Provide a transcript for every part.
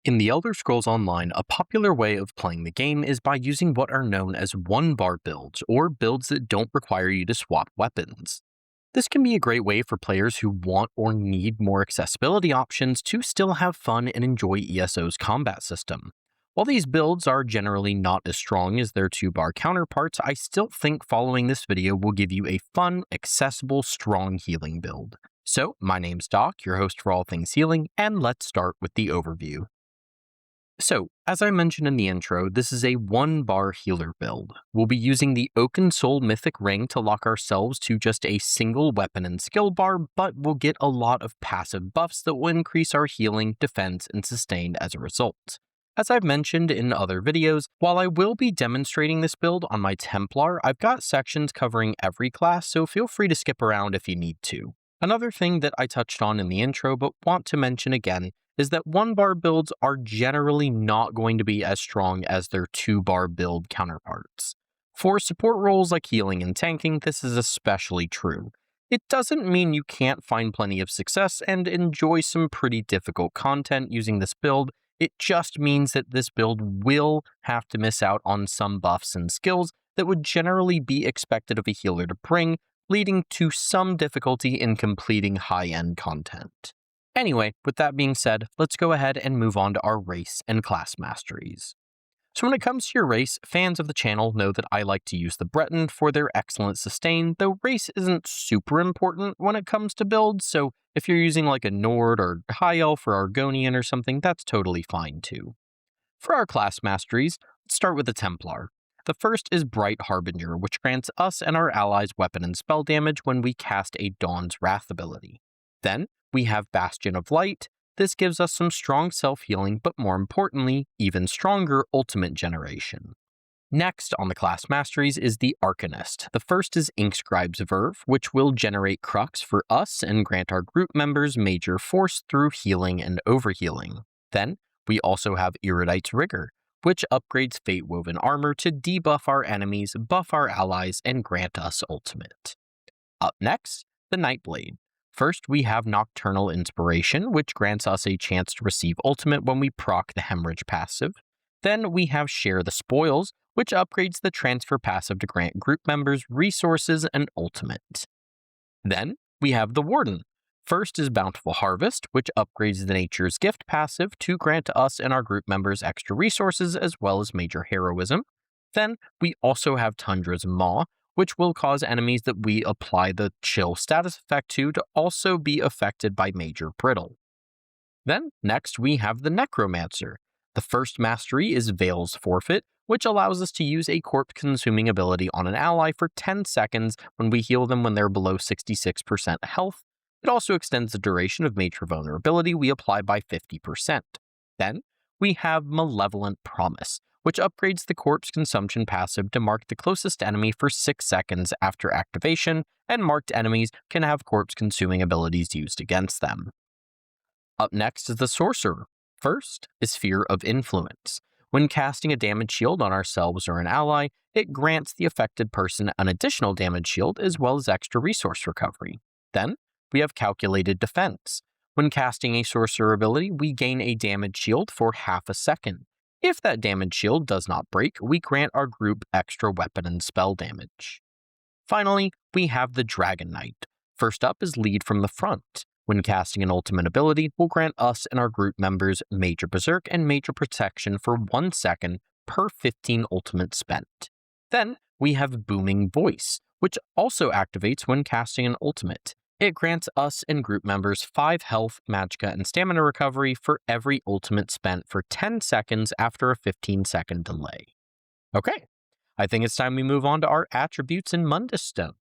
In the Elder Scrolls Online, a popular way of playing the game is by using what are known as one-bar builds, or builds that don't require you to swap weapons. This can be a great way for players who want or need more accessibility options to still have fun and enjoy ESO's combat system. While these builds are generally not as strong as their two-bar counterparts, I still think following this video will give you a fun, accessible, strong healing build. So, my name's Doc, your host for all things healing, and let's start with the overview. So, as I mentioned in the intro, this is a one-bar healer build. We'll be using the Oaken Soul Mythic Ring to lock ourselves to just a single weapon and skill bar, but we'll get a lot of passive buffs that will increase our healing, defense, and sustain as a result. As I've mentioned in other videos, while I will be demonstrating this build on my Templar, I've got sections covering every class, so feel free to skip around if you need to. Another thing that I touched on in the intro but want to mention again is that one-bar builds are generally not going to be as strong as their two-bar build counterparts. For support roles like healing and tanking, this is especially true. It doesn't mean you can't find plenty of success and enjoy some pretty difficult content using this build. It just means that this build will have to miss out on some buffs and skills that would generally be expected of a healer to bring, leading to some difficulty in completing high-end content. Anyway, with that being said, let's go ahead and move on to our race and class masteries. So when it comes to your race, fans of the channel know that I like to use the Breton for their excellent sustain, though race isn't super important when it comes to builds, so if you're using like a Nord or High Elf or Argonian or something, that's totally fine too. For our class masteries, let's start with the Templar. The first is Bright Harbinger, which grants us and our allies weapon and spell damage when we cast a Dawn's Wrath ability. Then, we have Bastion of Light. This gives us some strong self-healing, but more importantly, even stronger ultimate generation. Next on the class masteries is the Arcanist. The first is Inkscribe's Verve, which will generate Crux for us and grant our group members major force through healing and overhealing. Then, we also have Erudite's Rigor, which upgrades Fate-Woven Armor to debuff our enemies, buff our allies, and grant us ultimate. Up next, the Nightblade. First, we have Nocturnal Inspiration, which grants us a chance to receive ultimate when we proc the Hemorrhage passive. Then we have Share the Spoils, which upgrades the transfer passive to grant group members resources and ultimate. Then we have the Warden. First is Bountiful Harvest, which upgrades the Nature's Gift passive to grant us and our group members extra resources as well as major heroism. Then we also have Tundra's Maw, which will cause enemies that we apply the chill status effect to also be affected by major brittle. Then, next we have the Necromancer. The first mastery is Veil's Forfeit, which allows us to use a corpse-consuming ability on an ally for 10 seconds when we heal them when they're below 66% health. It also extends the duration of major vulnerability we apply by 50%. Then, we have Malevolent Promise, which upgrades the corpse consumption passive to mark the closest enemy for 6 seconds after activation, and marked enemies can have corpse consuming abilities used against them. Up next is the Sorcerer. First is Sphere of Influence. When casting a damage shield on ourselves or an ally, it grants the affected person an additional damage shield as well as extra resource recovery. Then, we have Calculated Defense. When casting a Sorcerer ability, we gain a damage shield for half a second. If that damage shield does not break, we grant our group extra weapon and spell damage. Finally, we have the Dragonknight. First up is Lead from the Front. When casting an ultimate ability, will grant us and our group members Major Berserk and Major Protection for 1 second per 15 ultimate spent. Then, we have Booming Voice, which also activates when casting an ultimate. It grants us and group members 5 health, magicka, and stamina recovery for every ultimate spent for 10 seconds after a 15-second delay. Okay, I think it's time we move on to our attributes in Mundus Stone.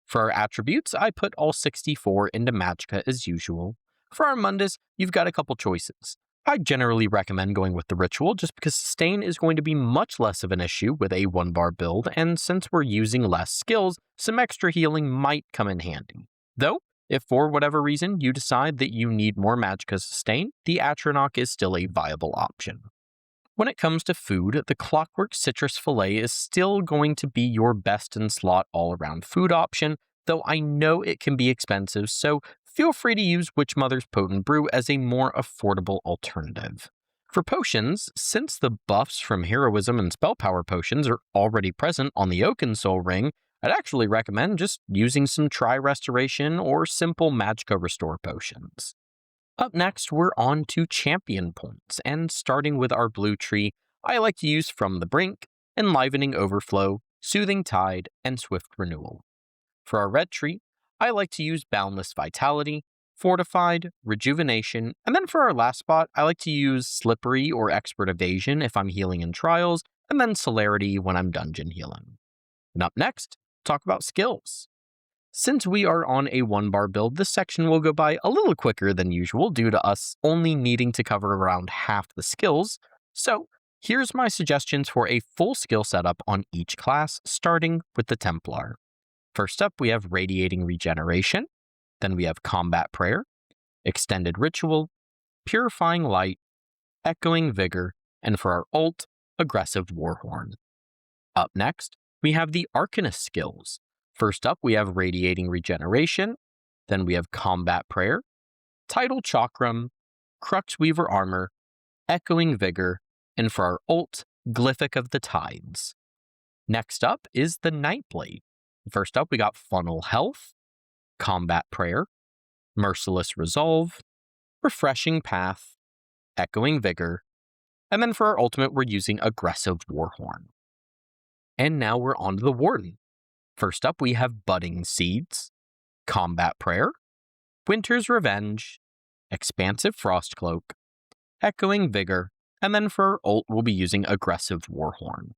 For our attributes, I put all 64 into magicka as usual. For our Mundus, you've got a couple choices. I generally recommend going with the Ritual just because sustain is going to be much less of an issue with a one-bar build, and since we're using less skills, some extra healing might come in handy. Though, if for whatever reason you decide that you need more magicka sustain, the Atronach is still a viable option. When it comes to food, the Clockwork Citrus Fillet is still going to be your best in slot all-around food option, though I know it can be expensive, so feel free to use Witchmother's Potent Brew as a more affordable alternative. For potions, since the buffs from heroism and spell power potions are already present on the Oaken Soul Ring, I'd actually recommend just using some Tri Restoration or simple Magicka Restore potions. Up next, we're on to champion points, and starting with our blue tree, I like to use From the Brink, Enlivening Overflow, Soothing Tide, and Swift Renewal. For our red tree, I like to use Boundless Vitality, Fortified, Rejuvenation, and then for our last spot, I like to use Slippery or Expert Evasion if I'm healing in Trials, and then Celerity when I'm dungeon healing. And up next, talk about skills. Since we are on a 1-bar build, this section will go by a little quicker than usual due to us only needing to cover around half the skills, so here's my suggestions for a full skill setup on each class, starting with the Templar. First up, we have Radiating Regeneration, then we have Combat Prayer, Extended Ritual, Purifying Light, Echoing Vigor, and for our ult, Aggressive Warhorn. Up next, we have the Arcanist skills. First up, we have Radiating Regeneration, then we have Combat Prayer, Tidal Chakram, Crux Weaver Armor, Echoing Vigor, and for our ult, Glyphic of the Tides. Next up is the Nightblade. First up, we got Funnel Health, Combat Prayer, Merciless Resolve, Refreshing Path, Echoing Vigor, and then for our ultimate, we're using Aggressive Warhorn. And now we're on to the Warden. First up, we have Budding Seeds, Combat Prayer, Winter's Revenge, Expansive Frostcloak, Echoing Vigor, and then for our ult, we'll be using Aggressive Warhorn.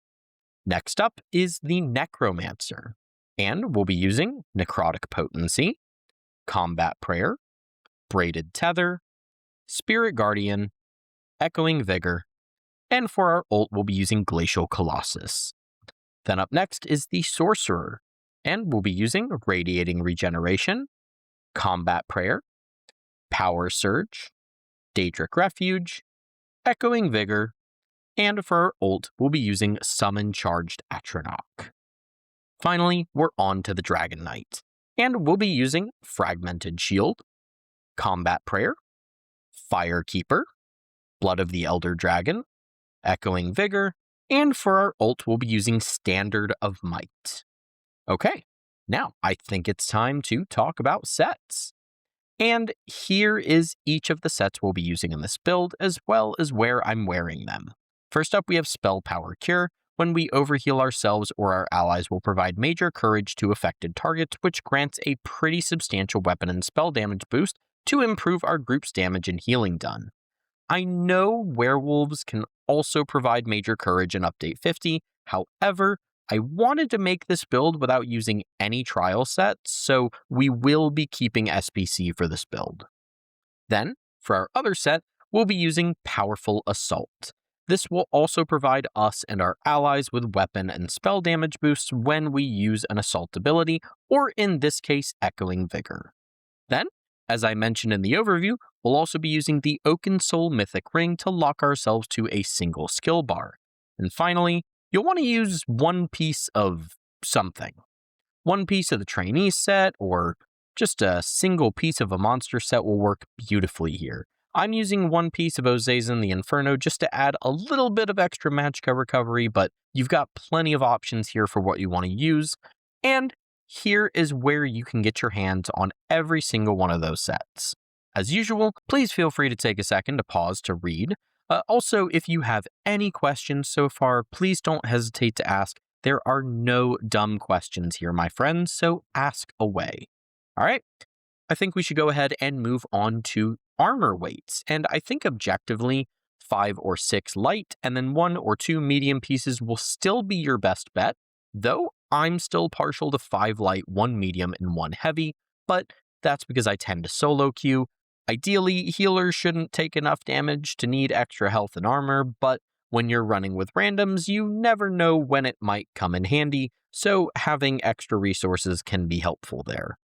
Next up is the Necromancer, and we'll be using Necrotic Potency, Combat Prayer, Braided Tether, Spirit Guardian, Echoing Vigor, and for our ult, we'll be using Glacial Colossus. Then up next is the Sorcerer, and we'll be using Radiating Regeneration, Combat Prayer, Power Surge, Daedric Refuge, Echoing Vigor, and for our ult, we'll be using Summon Charged Atronach. Finally, we're on to the Dragonknight, and we'll be using Fragmented Shield, Combat Prayer, Firekeeper, Blood of the Elder Dragon, Echoing Vigor, and for our ult, we'll be using Standard of Might. Okay, now I think it's time to talk about sets. And here is each of the sets we'll be using in this build, as well as where I'm wearing them. First up, we have Spell Power Cure. When we overheal ourselves or our allies, will provide Major Courage to affected targets, which grants a pretty substantial weapon and spell damage boost to improve our group's damage and healing done. I know werewolves can also provide Major Courage in Update 50, however, I wanted to make this build without using any trial sets, so we will be keeping SPC for this build. Then, for our other set, we'll be using Powerful Assault. This will also provide us and our allies with weapon and spell damage boosts when we use an assault ability, or in this case, Echoing Vigor. Then, as I mentioned in the overview, we'll also be using the Oaken Soul Mythic Ring to lock ourselves to a single skill bar. And finally, you'll want to use one piece of something. One piece of the trainee set, or just a single piece of a monster set will work beautifully here. I'm using one piece of Ozazen the Inferno just to add a little bit of extra Magicka recovery, but you've got plenty of options here for what you want to use. And here is where you can get your hands on every single one of those sets. As usual, please feel free to take a second to pause to read. Also, if you have any questions so far, please don't hesitate to ask. There are no dumb questions here, my friends, so ask away. All right, I think we should go ahead and move on to armor weights. And I think objectively, 5 or 6 light and then 1 or 2 medium pieces will still be your best bet, though I'm still partial to 5 light, 1 medium, and 1 heavy, but that's because I tend to solo queue. Ideally, healers shouldn't take enough damage to need extra health and armor, but when you're running with randoms, you never know when it might come in handy, so having extra resources can be helpful there.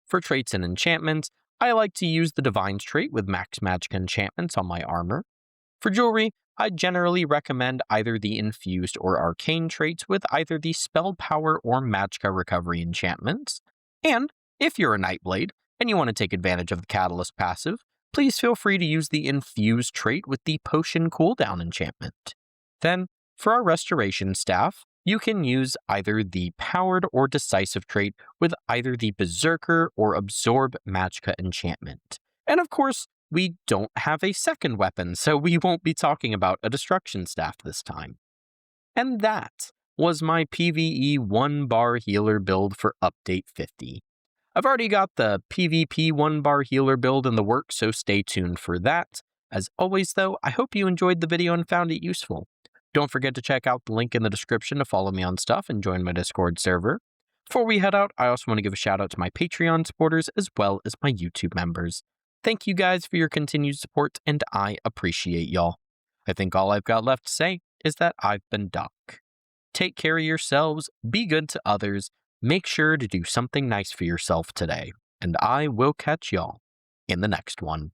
For traits and enchantments, I like to use the Divine's trait with max magic enchantments on my armor. For jewelry, I generally recommend either the infused or arcane traits with either the spell power or magicka recovery enchantments. And if you're a Nightblade and you want to take advantage of the catalyst passive, please feel free to use the Infuse trait with the Potion cooldown enchantment. Then, for our Restoration staff, you can use either the Powered or Decisive trait with either the Berserker or Absorb Magicka enchantment. And of course, we don't have a second weapon, so we won't be talking about a Destruction staff this time. And that was my PvE 1-bar healer build for Update 50. I've already got the PvP 1-bar healer build in the works, so stay tuned for that. As always though, I hope you enjoyed the video and found it useful. Don't forget to check out the link in the description to follow me on stuff and join my Discord server. Before we head out, I also want to give a shout out to my Patreon supporters as well as my YouTube members. Thank you guys for your continued support, and I appreciate y'all. I think all I've got left to say is that I've been Doc. Take care of yourselves, be good to others, make sure to do something nice for yourself today, and I will catch y'all in the next one.